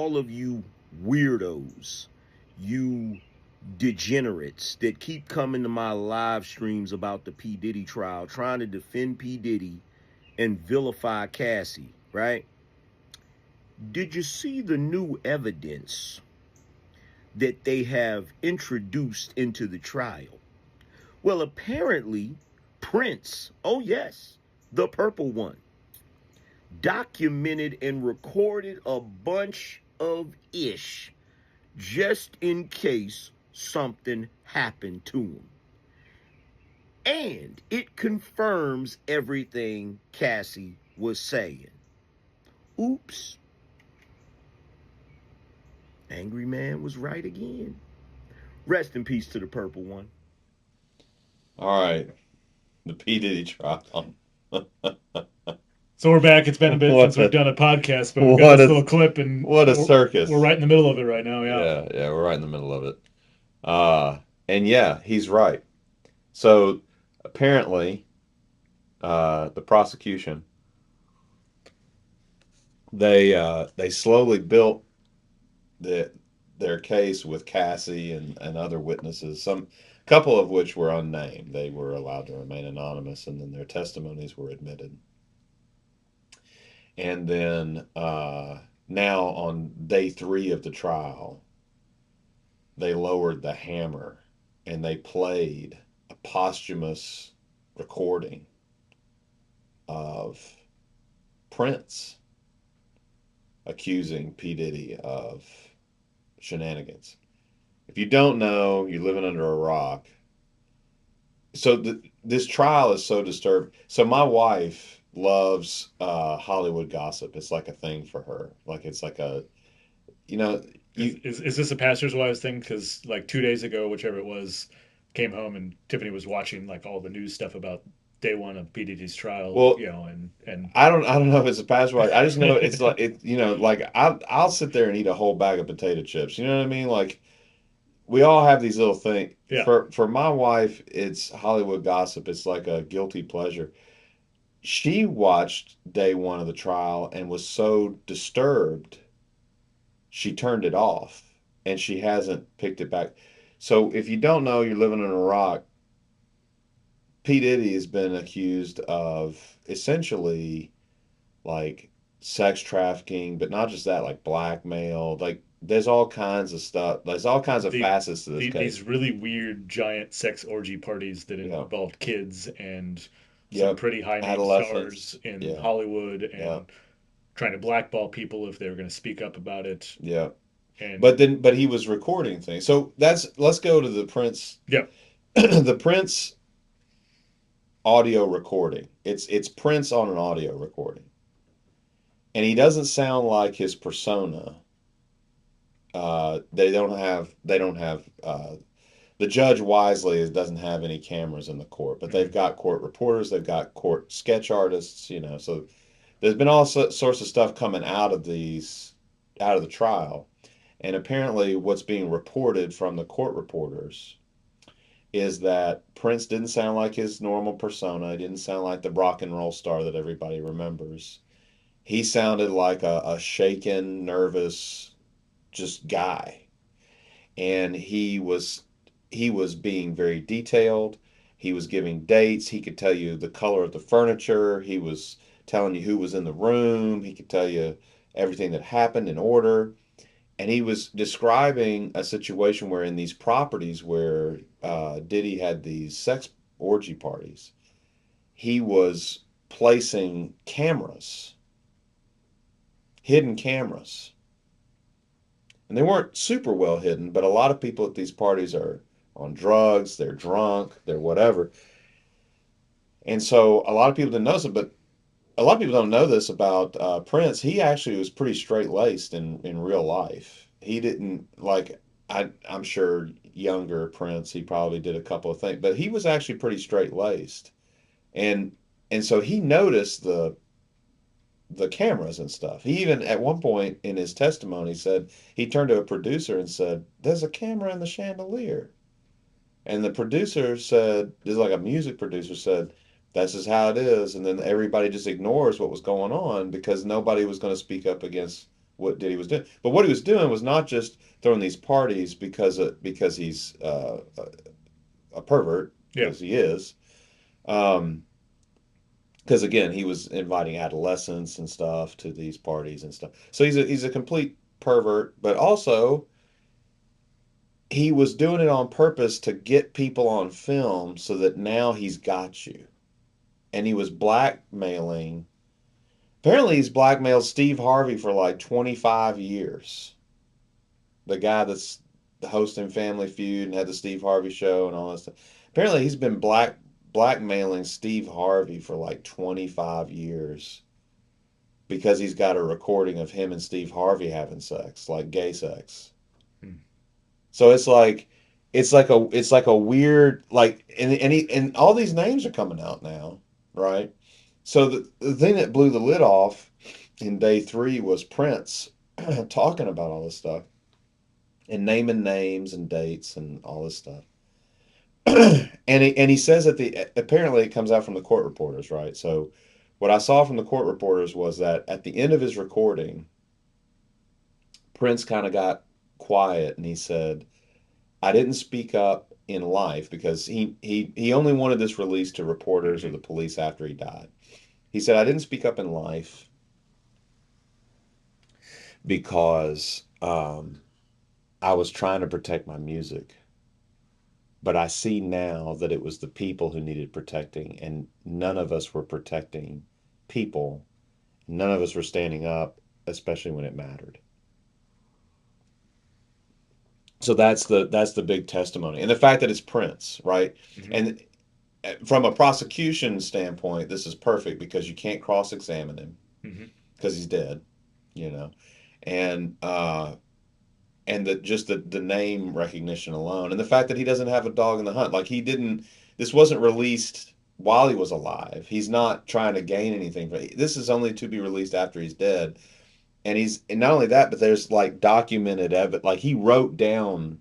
all of you weirdos, you degenerates that keep coming to my live streams about the P. Diddy trial, trying to defend P. Diddy and vilify Cassie, right? Did you see the new evidence that they have introduced into the trial? Well, apparently, Prince, oh yes, the purple one, documented and recorded a bunch of ish just in case something happened to him. And it confirms everything Cassie was saying. Oops. Angry Man was right again. Rest in peace to the purple one. All right, the P Diddy trial. So we're back. It's been a bit since what we've a done a podcast, but we've got what this a little clip, and what a we're circus. right in the middle of it right now. Yeah. Yeah, we're right in the middle of it. And yeah, he's right. So apparently, the prosecution they slowly built the their case with Cassie and other witnesses. Some couple of which were unnamed. They were allowed to remain anonymous, and then their testimonies were admitted. And then now on day three of the trial, they lowered the hammer and they played a posthumous recording of Prince accusing P. Diddy of shenanigans. If you don't know, you're living under a rock. So this trial is so disturbing. So my wife loves Hollywood gossip. It's like a thing for her. Like it's like a you know Is, you is is this a pastor's wives thing? Because like 2 days ago, whichever it was, came home and Tiffany was watching like all the news stuff about day one of PDD's trial, well and I don't know if it's a password. I just know it's like it like I'll sit there and eat a whole bag of potato chips. You know what I mean? Like we all have these little things. yeah, For my wife, it's Hollywood gossip. It's like a guilty pleasure. She watched day one of the trial and was so disturbed she turned it off and she hasn't picked it back. So if you don't know, you're living in a rock. P Diddy has been accused of essentially like sex trafficking, but not just that, like blackmail. Like there's all kinds of stuff. There's all kinds of the, facets to this these case. really weird giant sex orgy parties that Yeah. involved kids and some Yep. pretty high name Adolescence. stars in Yeah. Hollywood, Yeah. and trying to blackball people if they were going to speak up about it. Yeah. And But he was recording things. So let's go to the Prince yeah, the Prince audio recording. It's Prince on an audio recording. And he doesn't sound like his persona. They don't have the judge wisely doesn't have any cameras in the court, but they've mhm. got court reporters, they've got court sketch artists, so there's been all sorts of stuff coming out of the trial. And apparently what's being reported from the court reporters is that Prince didn't sound like his normal persona. He didn't sound like the rock and roll star that everybody remembers. He sounded like a shaken, nervous, just guy. And he was being very detailed. He was giving dates. He could tell you the color of the furniture. He was telling you who was in the room. He could tell you everything that happened in order. And he was describing a situation where in these properties where Diddy had these sex orgy parties, he was placing cameras, hidden cameras. And they weren't super well hidden, but a lot of people at these parties are on drugs, they're drunk, they're whatever. And so a lot of people didn't know this, but a lot of people don't know this about Prince. He actually was pretty straight laced in real life. He didn't like I'm sure younger Prince. He probably did a couple of things, but he was actually pretty straight laced, and and so he noticed the cameras and stuff. He even at one point in his testimony said he turned to a producer and said, "There's a camera in the chandelier." And the producer said, "This is like a music producer said, this is how it is." And then everybody just ignores what was going on because nobody was going to speak up against what Diddy was doing. But what he was doing was not just throwing these parties because he's a pervert, Yeah. because he is. Um, because again, he was inviting adolescents and stuff to these parties and stuff. So he's a complete pervert, but also he was doing it on purpose to get people on film so that now he's got you. And he was blackmailing. Apparently, he's blackmailed Steve Harvey for like 25 years. The guy that's hosting Family Feud and had the Steve Harvey show and all that stuff. Apparently, he's been blackmailing Steve Harvey for like 25 years because he's got a recording of him and Steve Harvey having sex, like gay sex. Hmm. So it's like a weird like and all these names are coming out now, right? So the thing that blew the lid off in day three was Prince talking about all this stuff and naming names and dates and all this stuff. And he says that the apparently it comes out from the court reporters, right? So what I saw from the court reporters was that at the end of his recording, Prince kind of got quiet and he said, "I didn't speak up in life because he only wanted this released to reporters or Hmm. the police after he died." He said, "I didn't speak up in life because I was trying to protect my music. But I see now that it was the people who needed protecting, and none of us were protecting people. None of us were standing up, especially when it mattered." So that's the big testimony, and the fact that it's Prince, right? Hmm. And from a prosecution standpoint, this is perfect because you can't cross examine him Hmm. because he's dead, you know, and just the name recognition alone, and the fact that he doesn't have a dog in the hunt, like he didn't. This wasn't released while he was alive. He's not trying to gain anything. This is only to be released after he's dead, and not only that, but there's like documented evidence. Like he wrote down.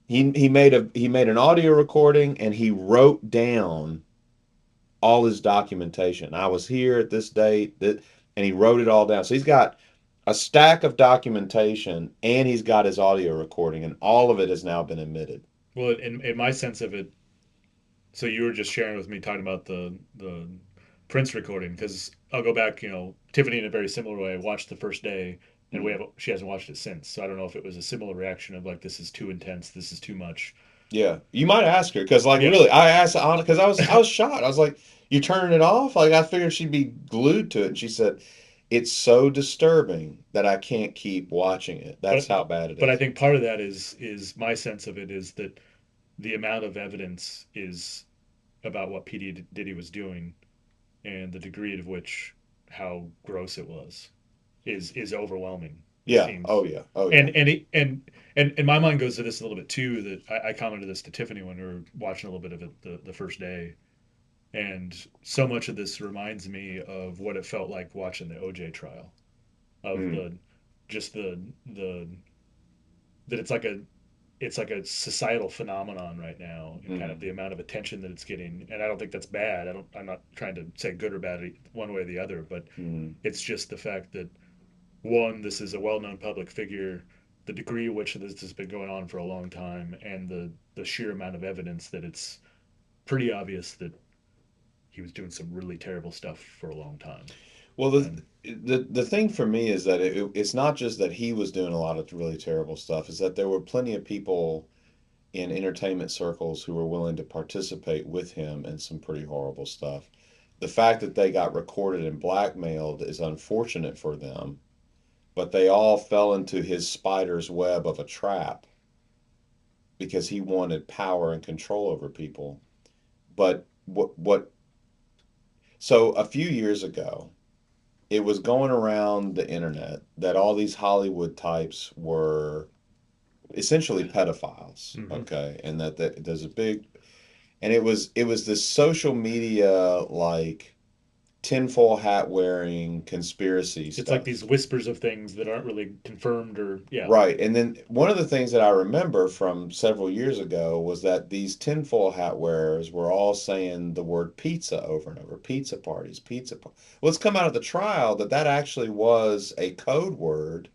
He made an audio recording and he wrote down all his documentation. I was here at this date, and he wrote it all down. So he's got a stack of documentation and he's got his audio recording, and all of it has now been admitted. Well, in my sense of it, so you were just sharing with me talking about the Prince recording because I'll go back. Tiffany in a very similar way watched the first day, and Mm. she hasn't watched it since. So I don't know if it was a similar reaction of like this is too intense, this is too much. Yeah, you might ask her because, like, Yeah, really, I asked Anna because I was shocked. I was like, "You turning it off?" Like, I figured she'd be glued to it, and she said, "It's so disturbing that I can't keep watching it. That's but how bad it but I is." think part of that is my sense of it is that the amount of evidence is about what PD Diddy was doing and the degree to which how gross it was is overwhelming. It Yeah. Oh seems, yeah. Oh and yeah. and it, and my mind goes to this a little bit too. That I commented this to Tiffany when we were watching a little bit of it the first day, and so much of this reminds me of what it felt like watching the OJ trial of Mm, the just the that it's like a societal phenomenon right now and kind mm, of the amount of attention that it's getting, and I don't think that's bad. I'm not trying to say good or bad one way or the other, but mm. it's just the fact that one, this is a well-known public figure, the degree to which this has been going on for a long time, and the sheer amount of evidence that it's pretty obvious that he was doing some really terrible stuff for a long time. Well, And the thing for me is that it's not just that he was doing a lot of really terrible stuff. Is that there were plenty of people in entertainment circles who were willing to participate with him in some pretty horrible stuff. The fact that they got recorded and blackmailed is unfortunate for them, but they all fell into his spider's web of a trap because he wanted power and control over people. But what so a few years ago, it was going around the internet that all these Hollywood types were essentially pedophiles, mm-hmm. okay? And there's a big and it was this social media like tinfoil hat wearing conspiracy It's like stuff. these whispers of things that aren't really confirmed or yeah. Right. And then one of the things that I remember from several years ago was that these tinfoil hat wearers were all saying the word pizza over and over. Pizza parties, pizza. Well, it's come out of the trial that that actually was a code word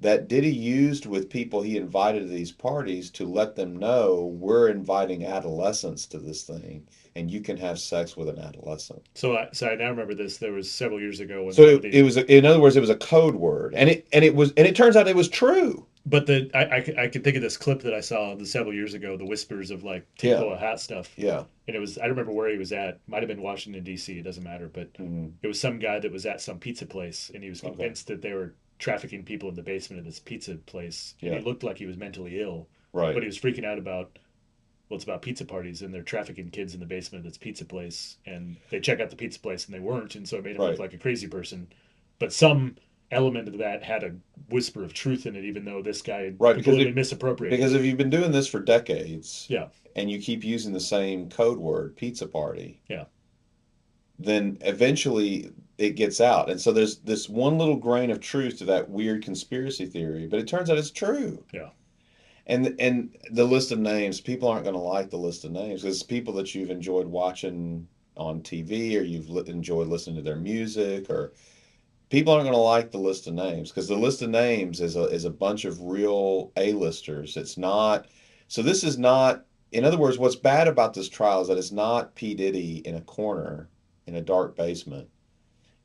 that Diddy used with people he invited to these parties to let them know we're inviting adolescents to this thing and you can have sex with an adolescent. So I now remember this. There was several years ago when So some of it these, was, in other words, it was a code word, and it turns out it was true. but I could think of this clip that I saw several years ago, the whispers of like Yeah, tinfoil hat stuff, yeah. and it was I don't remember where he was at. Might have been Washington D.C. It doesn't matter, but Hmm. it was some guy that was at some pizza place, and he was Okay. convinced that they were trafficking people in the basement of this pizza place, and he Yeah. looked like he was mentally ill, but Right. he was freaking out about well, it's about pizza parties, and they're trafficking kids in the basement of this pizza place, and they check out the pizza place, and they weren't, and so it made him look Right. like a crazy person. But some element of that had a whisper of truth in it, even though this guy had Right. completely misappropriated Because it. if you've been doing this for decades Yeah, and you keep using the same code word, pizza party, yeah. then eventually it gets out. And so there's this one little grain of truth to that weird conspiracy theory, but it turns out it's true. Yeah. And the list of names, people aren't going to like the list of names because it's people that you've enjoyed watching on TV or you've enjoyed listening to their music, or people aren't going to like the list of names because the list of names is a bunch of real A-listers. It's not. So this is not. In other words, what's bad about this trial is that it's not P Diddy in a corner in a dark basement.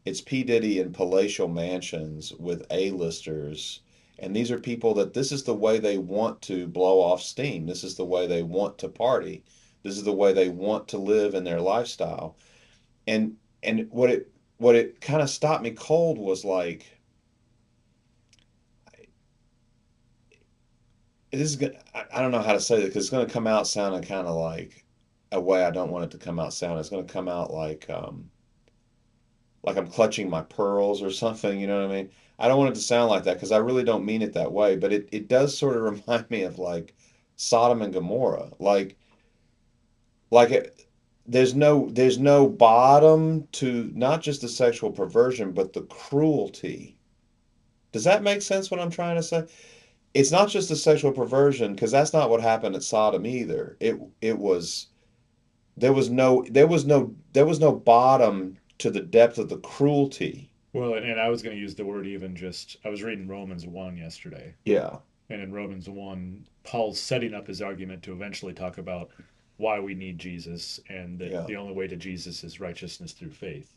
It's P Diddy in palatial mansions with A-listers. And these are people that this is the way they want to blow off steam. This is the way they want to party. This is the way they want to live in their lifestyle. And what it kind of stopped me cold was like, this is gonna, I don't know how to say this because it's gonna come out sounding kind of like a way I don't want it to come out sound. It's gonna come out like I'm clutching my pearls or something. You know what I mean? I don't want it to sound like that because I really don't mean it that way. But it does sort of remind me of like Sodom and Gomorrah. Like it, there's no bottom to not just the sexual perversion but the cruelty. Does that make sense what I'm trying to say? It's not just the sexual perversion because that's not what happened at Sodom either. It was there was no bottom to the depth of the cruelty. Well, and I was going to use the word even just. I was reading Romans 1 yesterday, Yeah. and in Romans 1, Paul's setting up his argument to eventually talk about why we need Jesus and that Yeah. the only way to Jesus is righteousness through faith.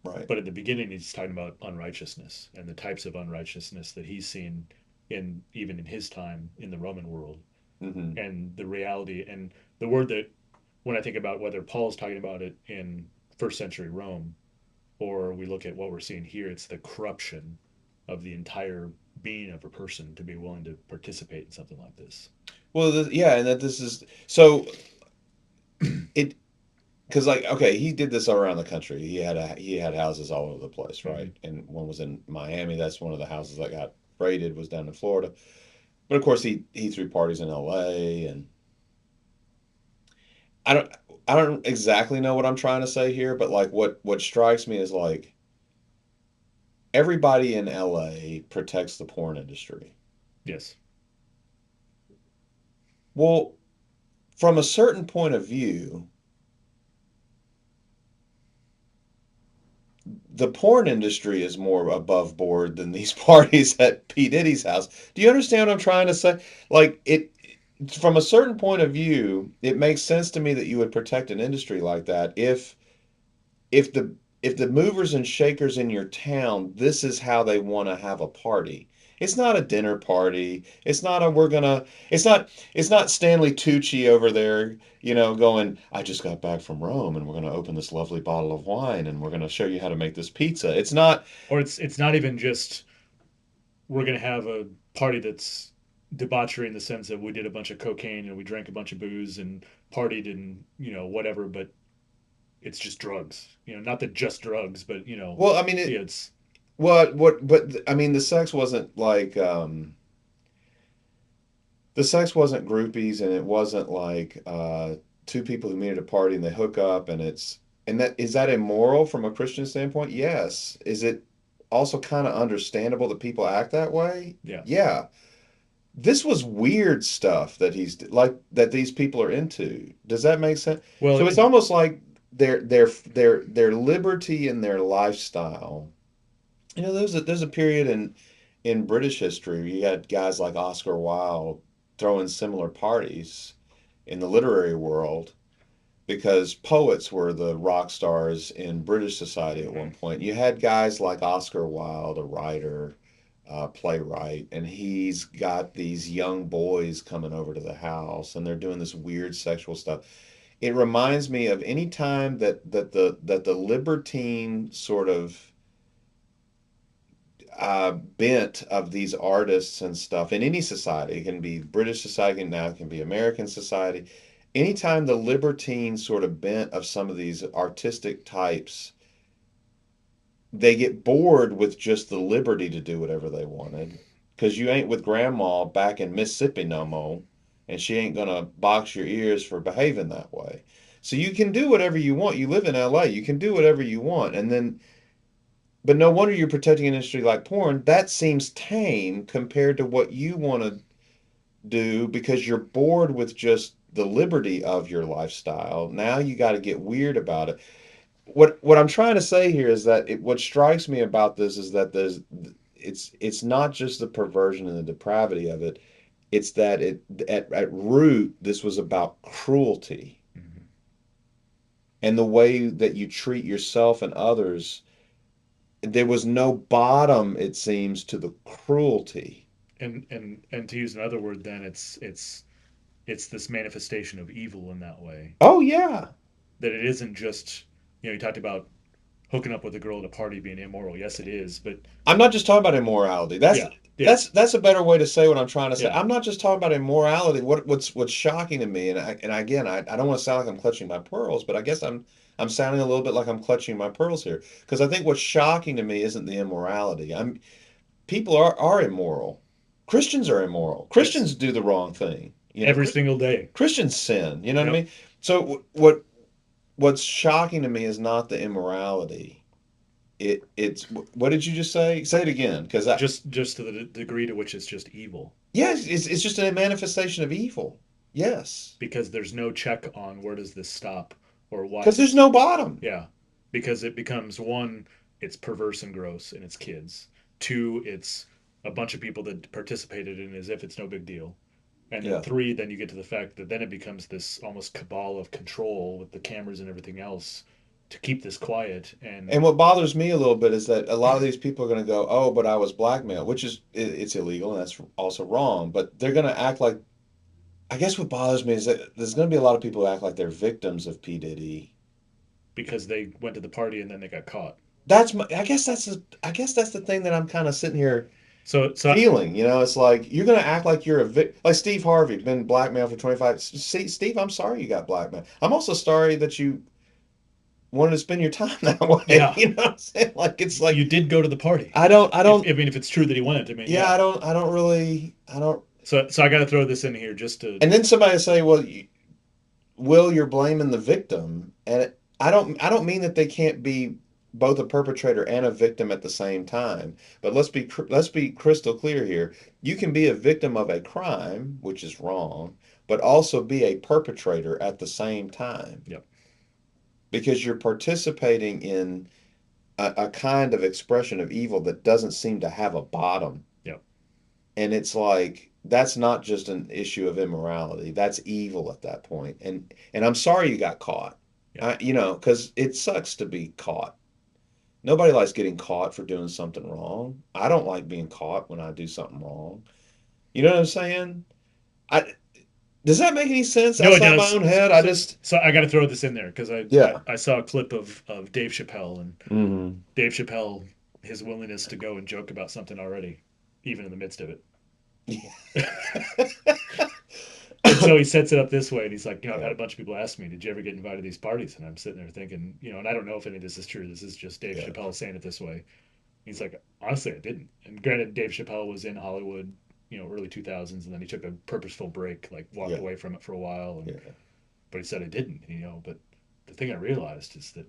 Right. But at the beginning, he's talking about unrighteousness and the types of unrighteousness that he's seen in even in his time in the Roman world, Mm-hmm. and the reality and the word that when I think about whether Paul's talking about it in first century Rome or we look at what we're seeing here, it's the corruption of the entire being of a person to be willing to participate in something like this. Well, yeah, and that this is so it because like okay, he did this all around the country. He had houses all over the place, Mm-hmm. right? And one was in Miami. That's one of the houses that got raided. Was down in Florida. But of course, he threw parties in L.A. and I don't I don't exactly know what I'm trying to say here, but like what strikes me is like everybody in LA protects the porn industry. Yes. Well, from a certain point of view, the porn industry is more above board than these parties at P. Diddy's house. Do you understand what I'm trying to say? Like it from a certain point of view, it makes sense to me that you would protect an industry like that if the if the movers and shakers in your town, this is how they want to have a party. It's not a dinner party. It's not a we're gonna. It's not Stanley Tucci over there, going. I just got back from Rome, and we're gonna open this lovely bottle of wine, and we're gonna show you how to make this pizza. It's not. Or it's not even just we're going to have a party that's debauchery in the sense that we did a bunch of cocaine and we drank a bunch of booze and partied and whatever, but it's just drugs. Not that just drugs, but Well, I mean, yeah, it's but I mean, the sex wasn't groupies, and it wasn't like two people who meet at a party and they hook up, and And that is that immoral from a Christian standpoint? Yes. Is it also kind of understandable that people act that way? Yeah. Yeah. This was weird stuff that he's like that these people are into. Does that make sense? Well, So it's almost like their liberty and their lifestyle. You know, there's a period in British history where you had guys like Oscar Wilde throwing similar parties in the literary world because poets were the rock stars in British society at one mhm. point. You had guys like Oscar Wilde, a writer, playwright, and he's got these young boys coming over to the house, and they're doing this weird sexual stuff. It reminds me of any time that the libertine sort of bent of these artists and stuff in any society. It can be British society now, it can be American society. Anytime the libertine sort of bent of some of these artistic types, they get bored with just the liberty to do whatever they wanted. Because you ain't with grandma back in Mississippi no more, and she ain't gonna box your ears for behaving that way. So you can do whatever you want. You live in LA, you can do whatever you want. And then but no wonder you're protecting an industry like porn. That seems tame compared to what you want to do because you're bored with just the liberty of your lifestyle. Now you got to get weird about it. What I'm trying to say here is that what strikes me about this is that it's not just the perversion and the depravity of it. It's that at root this was about cruelty Mhm. and the way that you treat yourself and others. There was no bottom, it seems, to the cruelty. And to use another word, then it's this manifestation of evil in that way. Oh yeah. That it isn't just, you talked about hooking up with a girl at a party being immoral. Yes, it is, but I'm not just talking about immorality. That's yeah, yeah, that's that's a better way to say what I'm trying to say. yeah. I'm not just talking about immorality. What's shocking to me, and again, I don't want to sound like I'm clutching my pearls, but I guess I'm sounding a little bit like I'm clutching my pearls here because I think what's shocking to me isn't the immorality. People are immoral. Christians are immoral. Yes, Christians do the wrong thing. every single day. Christians sin. You know what I Yep. mean? So what's shocking to me is not the immorality. It's what did you just say? Say it again, because I Just to the degree to which it's just evil, yes, it's just a manifestation of evil. Yes, because there's no check on where does this stop or why because is there's it. no bottom. Yeah, because it becomes one, it's perverse and gross and it's kids. Two, it's a bunch of people that participated in it as if it's no big deal. And then Yeah. three, then you get to the fact that then it becomes this almost cabal of control with the cameras and everything else to keep this quiet. And And what bothers me a little bit is that a lot of these people are going to go, "Oh, but I was blackmailed," which is it's illegal and that's also wrong. But they're going to act like. I guess what bothers me is that there's going to be a lot of people who act like they're victims of P Diddy. because they went to the party and then they got caught. That's my. I guess that's the thing that I'm kind of sitting here So feeling. It's like you're gonna act like you're like Steve Harvey, been blackmailed for 25. See, Steve, I'm sorry you got blackmailed. I'm also sorry that you wanted to spend your time that way. yeah, You know what I'm saying? Like it's you like did go to the party. I If don't. I mean, if it's true that he went, I mean, Yeah, yeah. I don't really. I don't. So I got to throw this in here just to. And then somebody will say, well, Will, you're blaming the victim, and I don't mean that they can't be both a perpetrator and a victim at the same time. But let's be crystal clear here. You can be a victim of a crime, which is wrong, but also be a perpetrator at the same time Yep. because you're participating in a kind of expression of evil that doesn't seem to have a bottom. Yep. And it's like that's not just an issue of immorality. That's evil at that point. And I'm sorry you got caught. Yep. Because it sucks to be caught. Nobody likes getting caught for doing something wrong. I don't like being caught when I do something wrong. You know what I'm saying? I Does that make any sense No, it outside my does. own head? I So, just so I got to throw this in there because yeah. I saw a clip of Dave Chappelle, and Mm-hmm. Dave Chappelle, his willingness to go and joke about something already, even in the midst of it. And so he sets it up this way, and he's like, I've Yeah. had a bunch of people ask me, did you ever get invited to these parties? And I'm sitting there thinking, and I don't know if any of this is true. This is just Dave Yeah. Chappelle saying it this way. He's like, honestly, I didn't. And granted, Dave Chappelle was in Hollywood, early 2000s, and then he took a purposeful break, like walked Yeah. away from it for a while. And Yeah. but he said I didn't, but the thing I realized is that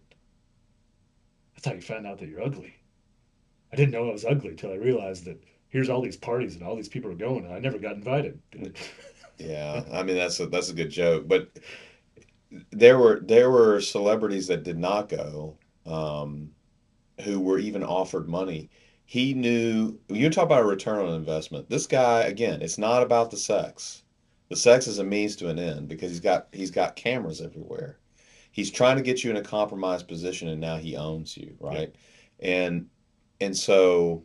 that's how you find out that you're ugly. I didn't know I was ugly till I realized that here's all these parties and all these people are going, and I never got invited. Yeah, I mean that's a good joke, but there were celebrities that did not go, um, who were even offered money. He knew you talk about a return on investment. This guy, again, it's not about the sex. The sex is a means to an end because he's got cameras everywhere. He's trying to get you in a compromised position and now he owns you, Yep. right? And and so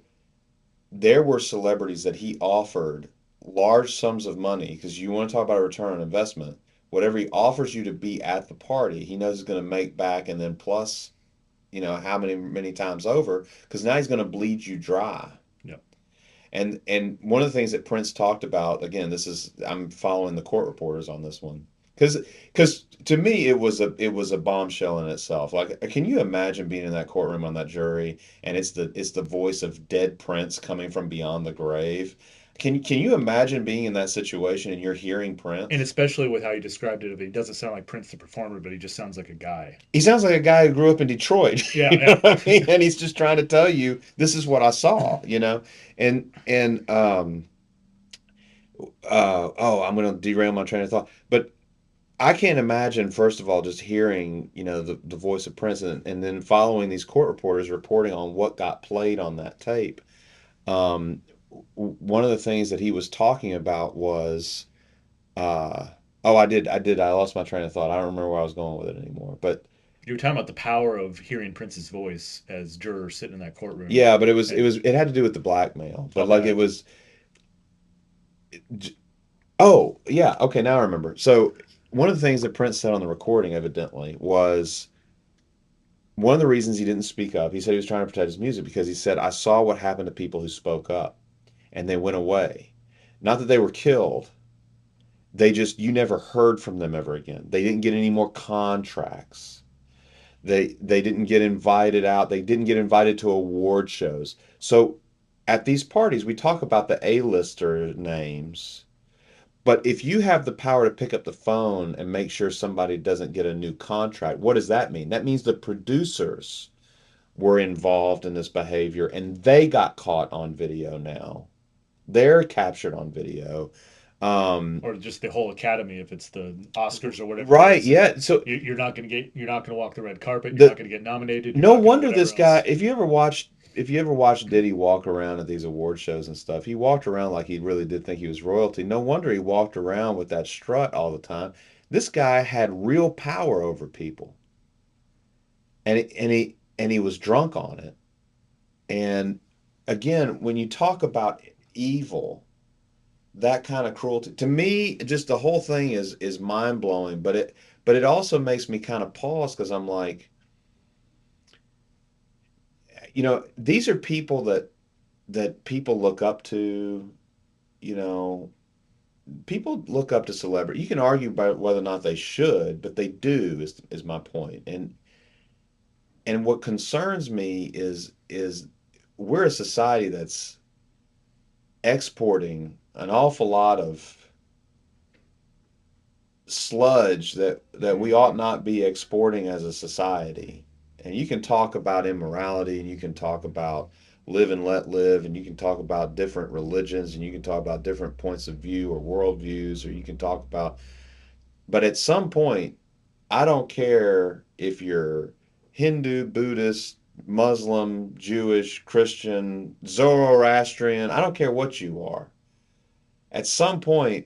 there were celebrities that he offered large sums of money because you want to talk about a return on investment. Whatever he offers you to be at the party, he knows he's going to make back and then plus, how many times over because now he's going to bleed you dry. Yep. And one of the things that Prince talked about, again, this is I'm following the court reporters on this one, because to me it was a bombshell in itself. Like, can you imagine being in that courtroom on that jury and it's the voice of dead Prince coming from beyond the grave? Can you imagine being in that situation and you're hearing And Prince? especially with how you described it, he doesn't sound like Prince the performer, but he just sounds like a guy. He sounds like a guy who grew up in Detroit, Yeah, you know what I yeah. mean? And he's just trying to tell you this is what I saw. And I'm going to derail my train of thought, but I can't imagine, first of all, just hearing, the voice of Prince and then following these court reporters reporting on what got played on that tape. Um, One of the things that he was talking about was, uh, oh, I lost my train of thought. I don't remember where I was going with it anymore. But You were talking about the power of hearing Prince's voice as jurors sitting in that courtroom. yeah, but it was, it And was, it had to do with the blackmail. But like it okay, was, oh, yeah, okay, now I remember. So one of the things that Prince said on the recording, evidently, was one of the reasons he didn't speak up. He said he was trying to protect his music because he said, I saw what happened to people who spoke up and they went away. Not that they were killed, you never heard from them ever again. They didn't get any more contracts. They didn't get invited out. They didn't get invited to award shows. So at these parties, we talk about the A-lister names. But if you have the power to pick up the phone and make sure somebody doesn't get a new contract, what does that mean? That means the producers were involved in this behavior and they got caught on video now. They're captured on video. Um, or just the whole academy, if it's the Oscars or whatever it right, is, yeah. So you're not going to walk the red carpet. You're not the going to get nominated. You're no not going to wonder this whatever guy, else. if you ever watched Diddy walk around at these award shows and stuff, he walked around like he really did think he was royalty. No wonder he walked around with that strut all the time. This guy had real power over people. And he was drunk on it. And again, when you talk about evil, that kind of cruelty, to me, just the whole thing is mind blowing. But it also makes me kind of pause because I'm like, these are people that people look up to. You know, people look up to celebrity. You can argue about whether or not they should, but they do. Is my point. And what concerns me is we're a society that's exporting an awful lot of sludge that we ought Mm-hmm. not be exporting as a society. And you can talk about immorality and you can talk about live and let live and you can talk about different religions and you can talk about different points of view or worldviews or you can talk about, but at some point, I don't care if you're Hindu, Buddhist, Muslim, Jewish, Christian, Zoroastrian, I don't care what you are. At some point,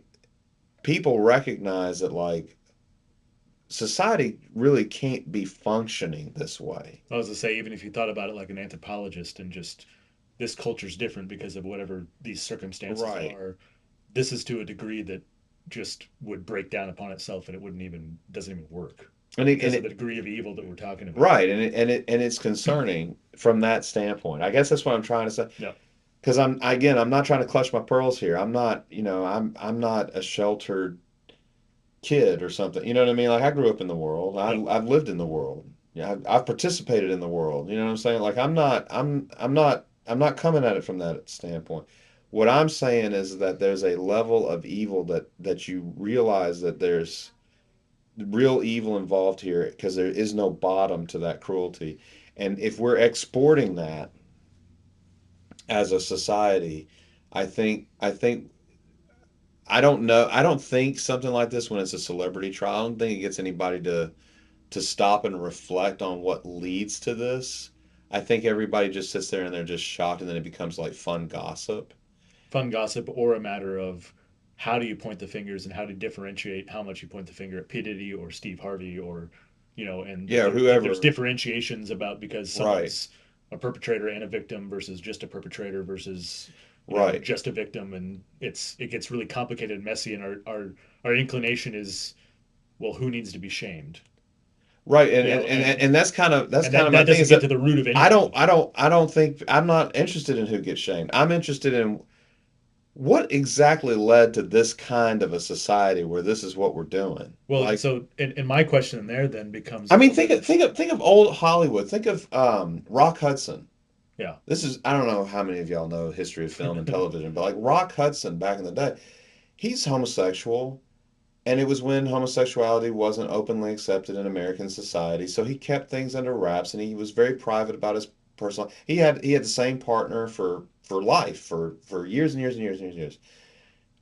people recognize that like society really can't be functioning this way. I was to say, even if you thought about it like an anthropologist and just this culture's different because of whatever these circumstances Right. are, this is to a degree that just would break down upon itself and it wouldn't even doesn't even work And it, and because of the it degree of evil that we're talking about. right, and it's concerning from that standpoint. I guess that's what I'm trying to say. Yeah. Because I'm not trying to clutch my pearls here. I'm not, I'm not a sheltered kid or something. You know what I mean? Like I grew up in the world. Yep. I've lived in the world. Yeah, I've participated in the world. You know what I'm saying? Like I'm not coming at it from that standpoint. What I'm saying is that there's a level of evil that you realize that real evil involved here because there is no bottom to that cruelty. And if we're exporting that as a society, I think I don't know. I don't think something like this when it's a celebrity trial, I don't think it gets anybody to stop and reflect on what leads to this. I think everybody just sits there and they're just shocked, and then it becomes like fun gossip. Fun gossip, or a matter of how do you point the fingers and how to differentiate how much you point the finger at P Diddy or Steve Harvey, or and Yeah, that there's whoever. differentiations about because Right, someone's a perpetrator and a victim versus just a perpetrator versus right, just a victim, and it gets really complicated and messy, and our inclination is, well, who needs to be shamed, right. And you know, and that's and kind that of my that thing doesn't is get that to the root of I don't anything. I don't I don't think I'm not interested in who gets shamed. I'm interested in what exactly led to this kind of a society where this is what we're doing. Well, Like, so and my question there then becomes, I mean, well think of then, old Hollywood. Think of Rock Hudson. yeah. This is I don't know how many of y'all know history of film and television, but like Rock Hudson back in the day, he's homosexual, and it was when homosexuality wasn't openly accepted in American society. So he kept things under wraps, and he was very private about his personal. He had the same partner for life for years and years and years and years and years.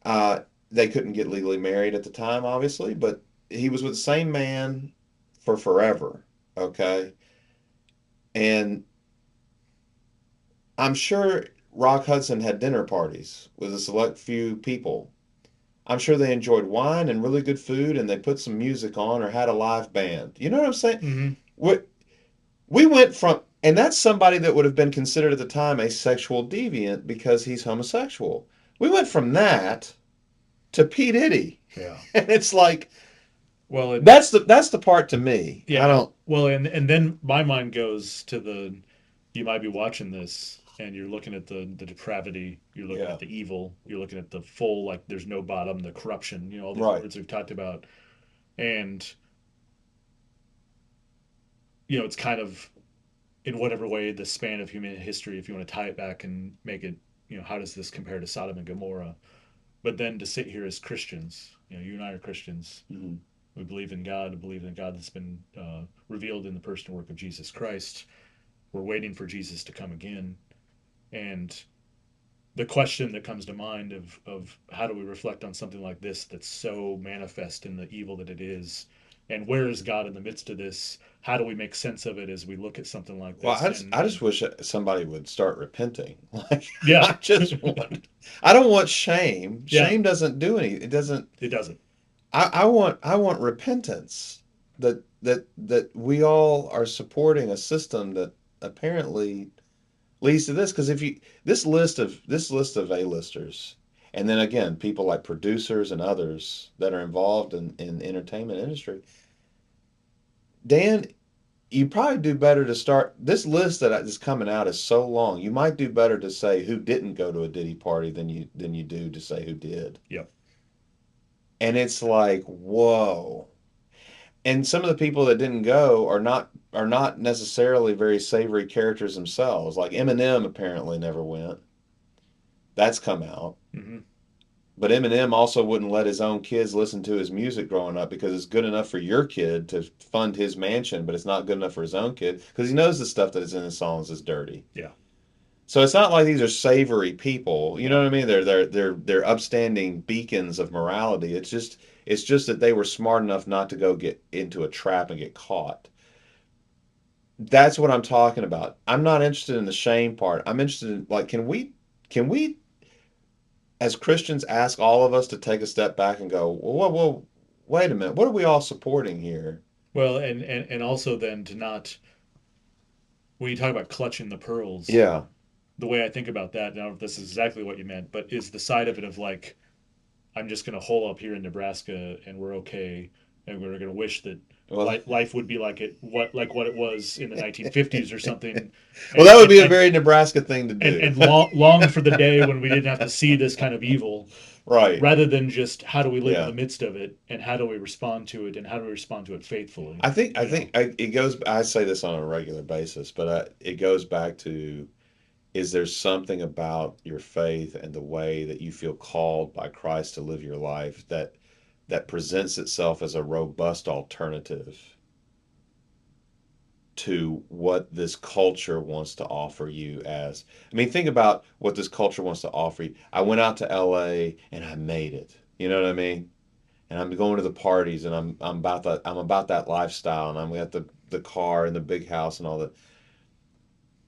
Uh, they couldn't get legally married at the time, obviously, but he was with the same man for forever. Okay, and I'm sure Rock Hudson had dinner parties with a select few people. I'm sure they enjoyed wine and really good food, and they put some music on or had a live band. You know what I'm saying? Hmm. We, we went from, and that's somebody that would have been considered at the time a sexual deviant because he's homosexual. We went from that to P. Diddy. Yeah. And it's like, Well, that's the part to me. yeah, I don't, and then my mind goes to the, you might be watching this and you're looking at the depravity, you're looking yeah, at the evil, you're looking at the full, like there's no bottom, the corruption, all these right. words we've talked about, and it's kind of in whatever way the span of human history, if you want to tie it back and make it, how does this compare to Sodom and Gomorrah? But then to sit here as Christians, you and I are Christians. Mhm. We believe in God, believe in God that's been revealed in the person and work of Jesus Christ. We're waiting for Jesus to come again. And the question that comes to mind of how do we reflect on something like this that's so manifest in the evil that it is, and where is God in the midst of this? How do we make sense of it as we look at something like Well, this? I just wish somebody would start repenting. Like, Yeah, I don't want shame. yeah, Shame doesn't do any. It doesn't. it doesn't. I want repentance. That we all are supporting a system that apparently leads to this. Because if you this list of A-listers, and then again people like producers and others that are involved in the entertainment industry, Dan, you probably do better to start this list that is coming out is so long. You might do better to say who didn't go to a Diddy party than you do to say who did. Yep. And it's like, whoa. And some of the people that didn't go are not necessarily very savory characters themselves. Like Eminem apparently never went. That's come out. Hmm. But Eminem also wouldn't let his own kids listen to his music growing up because it's good enough for your kid to fund his mansion, but it's not good enough for his own kid because he knows the stuff that is in his songs is dirty. Yeah. So it's not like these are savory people. You know No. what I mean? They're upstanding beacons of morality. It's just that they were smart enough not to go get into a trap and get caught. That's what I'm talking about. I'm not interested in the shame part. I'm interested in like can we as Christians ask all of us to take a step back and go, well, wait a minute. What are we all supporting here? Well, and also then to not, when you talk about clutching the pearls, Yeah. the way I think about that, I don't know if this is exactly what you meant, but is the side of it of like, I'm just going to hole up here in Nebraska and we're okay, and we're going to wish that Well, life would be like what it was in the 1950s or something, well, and that would and be a and very Nebraska thing to and, do. and long for the day when we didn't have to see this kind of evil, Right. rather than just how do we live in Yeah. the midst of it and how do we respond to it and how do we respond to it faithfully. I think I You know. think I, it goes. I say this on a regular basis, but it goes back to: is there something about your faith and the way that you feel called by Christ to live your life that presents itself as a robust alternative to what this culture wants to offer you as. I mean, think about what this culture wants to offer you. I went out to LA and I made it. You know what I mean? And I'm going to the parties and I'm about that lifestyle and I'm at the car and the big house and all that.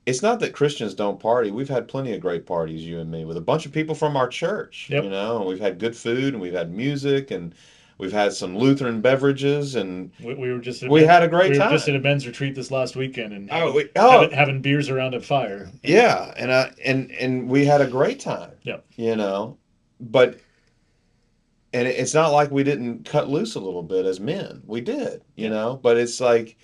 It's not that Christians don't party. We've had plenty of great parties, you and me, with a bunch of people from our church, Yep. and we've had good food and we've had music and we've had some Lutheran beverages and We were just at we had a we great were just at time. a men's retreat this last weekend and Oh, having we, oh, having beers around a fire. yeah, and we had a great time, Yep. you know, but and it's not like we didn't cut loose a little bit as men. We did, Yeah. but it's like,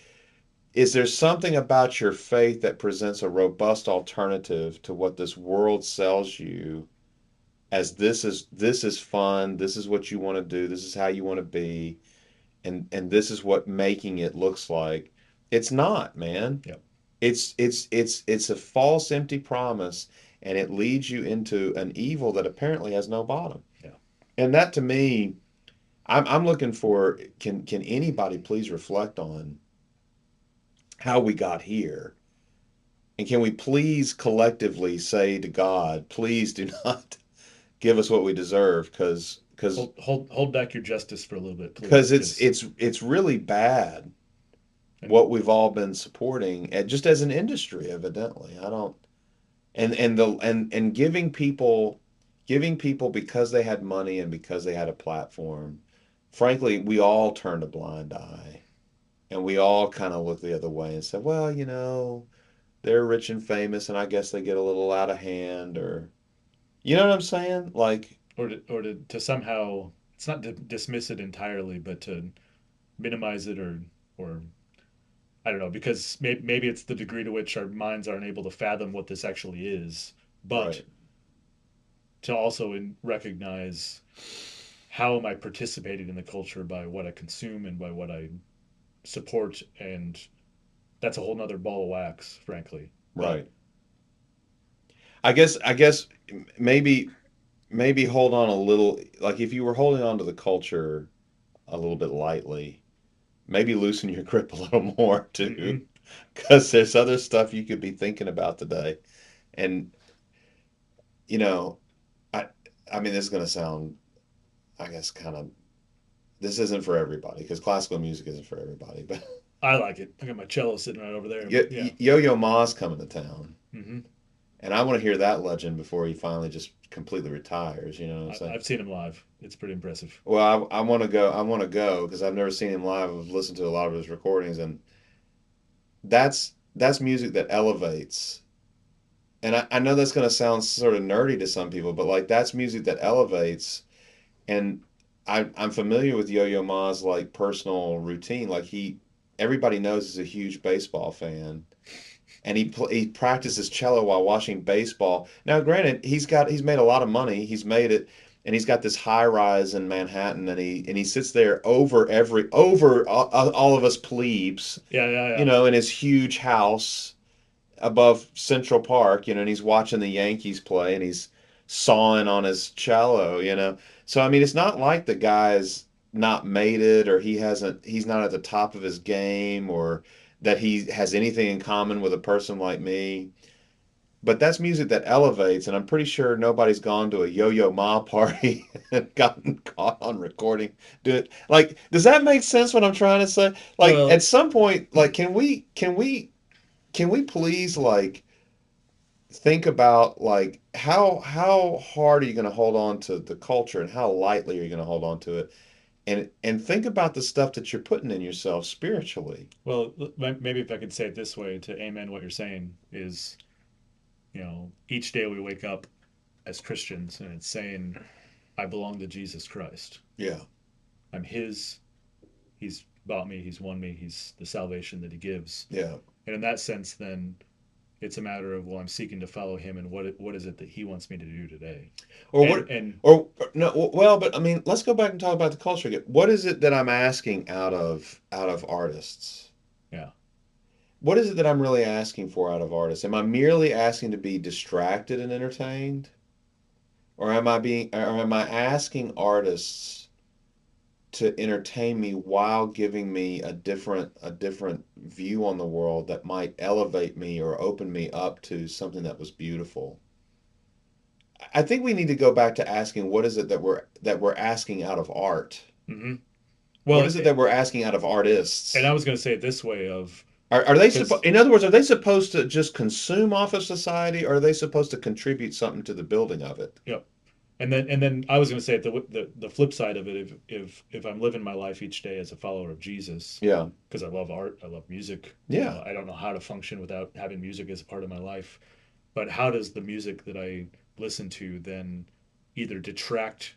is there something about your faith that presents a robust alternative to what this world sells you as this is fun, this is what you want to do, this is how you want to be, and this is what making it looks like. It's not, man. Yep. It's a false empty promise and it leads you into an evil that apparently has no bottom. Yeah. And that to me, I'm looking for, can anybody please reflect on how we got here? And can we please collectively say to God, please do not give us what we deserve, because Hold back your justice for a little bit, please, because it's because it's it's really bad and what we've all been supporting, just as an industry, evidently. I don't and giving people because they had money and because they had a platform. Frankly, we all turned a blind eye and we all kind of looked the other way and said, well, they're rich and famous and I guess they get a little out of hand, or you know what I'm saying? Like, to somehow, it's not to dismiss it entirely, but to minimize it, or I don't know, because maybe it's the degree to which our minds aren't able to fathom what this actually is, but right, to also recognize how am I participating in the culture by what I consume and by what I support, and that's a whole nother ball of wax, frankly. But right. I guess maybe hold on a little, like if you were holding on to the culture a little bit lightly, maybe loosen your grip a little more too, mm-hmm. because there's other stuff you could be thinking about today. And you know, I I mean, this is gonna sound, I guess, kind of, this isn't for everybody because classical music isn't for everybody. But I like it. I got my cello sitting right over there, but yeah. Yo-Yo Ma's coming to town, Mm-hmm. and I want to hear that legend before he finally just completely retires. You know what I'm saying? I've seen him live. It's pretty impressive. Well, I want to go. I want to go because I've never seen him live. I've listened to a lot of his recordings, and that's music that elevates. And I know that's going to sound sort of nerdy to some people, but like that's music that elevates. And I'm familiar with Yo-Yo Ma's like personal routine. Like everybody knows he's a huge baseball fan, and he practices cello while watching baseball. Now, granted, he's made a lot of money. He's made it, and he's got this high rise in Manhattan, and he sits there over all of us plebes, Yeah, yeah, yeah. in his huge house above Central Park, and he's watching the Yankees play, and he's sawing on his cello. So I mean, it's not like the guy's not made it, or he's not at the top of his game, or that he has anything in common with a person like me. But that's music that elevates, and I'm pretty sure nobody's gone to a Yo-Yo Ma party and gotten caught on recording. Do it. Like, does that make sense what I'm trying to say? Like, at Well, some point, like, can we please, like, think about, like, how hard are you going to hold on to the culture and how lightly are you going to hold on to it, and think about the stuff that you're putting in yourself spiritually. well, maybe if I could say it this way to amen what you're saying is, each day we wake up as Christians and it's saying, I belong to Jesus Christ. Yeah. I'm His. He's bought me. He's won me. He's the salvation that He gives. Yeah. And in that sense, then it's a matter of, well, I'm seeking to follow Him, and what is it that He wants me to do today? Or And what? and Or no. Well, but I mean, let's go back and talk about the culture again. What is it that I'm asking out of artists? yeah, What is it that I'm really asking for out of artists? Am I merely asking to be distracted and entertained, or am I asking artists to entertain me while giving me a different view on the world that might elevate me or open me up to something that was beautiful. I think we need to go back to asking what is it that we're asking out of art? Hmm. What Well, is it that we're asking out of and artists? I was going to say it this way of Are they because in other words, are they supposed to just consume off of society, or are they supposed to contribute something to the building of it? you know, and then I was going to say the flip side of it, if I'm living my life each day as a follower of Jesus, Yeah. because I love art, I love music. Yeah. I don't know how to function without having music as a part of my life. But how does the music that I listen to then either detract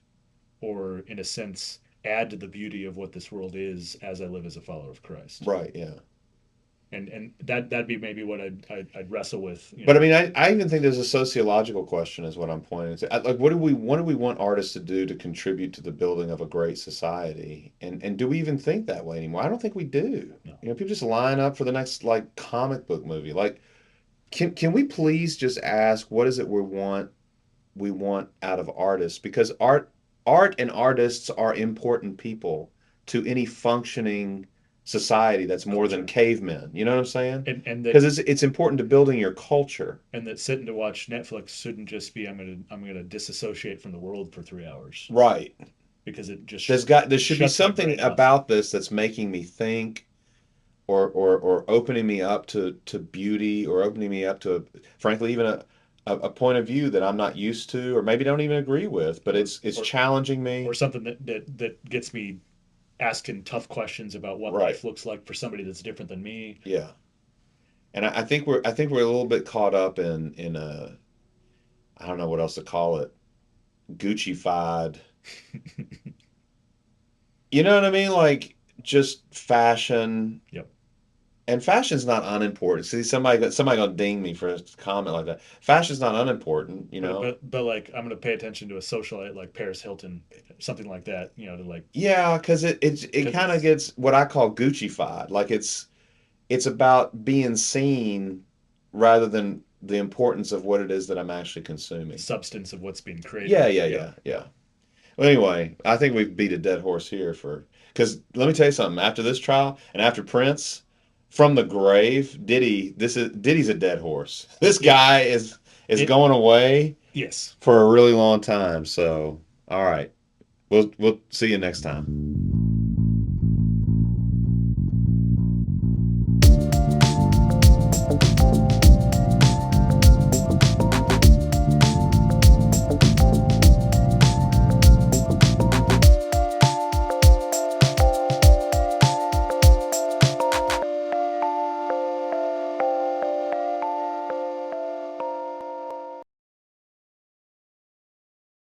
or, in a sense, add to the beauty of what this world is as I live as a follower of Christ? Right, yeah. And that'd be maybe what I'd wrestle with. But I mean, I even think there's a sociological question, is what I'm pointing to. Like, what do we want artists to do to contribute to the building of a great society? And do we even think that way anymore? I don't think we do. No. You know, people just line up for the next like comic book movie. Like, can we please just ask what is it we want out of artists? Because art and artists are important people to any functioning society that's Oh, more than sure. cavemen. You know what I'm saying? And Because that it's important to building your culture. sitting to watch Netflix shouldn't just be I'm gonna disassociate from the world for 3 hours Right. because it just There should be shuts my something brain off. about this that's making me think, or opening me up to beauty, or opening me up to, frankly, even a point of view that I'm not used to, or maybe don't even agree with, but or it's or challenging or me. something that gets me asking tough questions about what Right. life looks like for somebody that's different than me. Yeah. And I think we're a little bit caught up in a, I don't know what else to call it, Gucci-fied. You know what I mean? Like, just fashion. Yep. And fashion's not unimportant. See, somebody gonna ding me for a comment like that. Fashion's not unimportant, you But know. but like I'm gonna pay attention to a socialite like Paris Hilton, something like that. To like Yeah, because it because kind of it's gets what I call Gucci-fied. Like, it's about being seen rather than the importance of what it is that I'm actually the consuming. substance of what's being Yeah, created. yeah, Yeah, yeah, yeah. yeah. Well, anyway, I think we've beat a dead horse here for, because let me tell you something. After this trial and after Prince, from the grave, Diddy's a dead horse. This It guy is it going away yes. for a really long time. So, all right, we'll see you next time.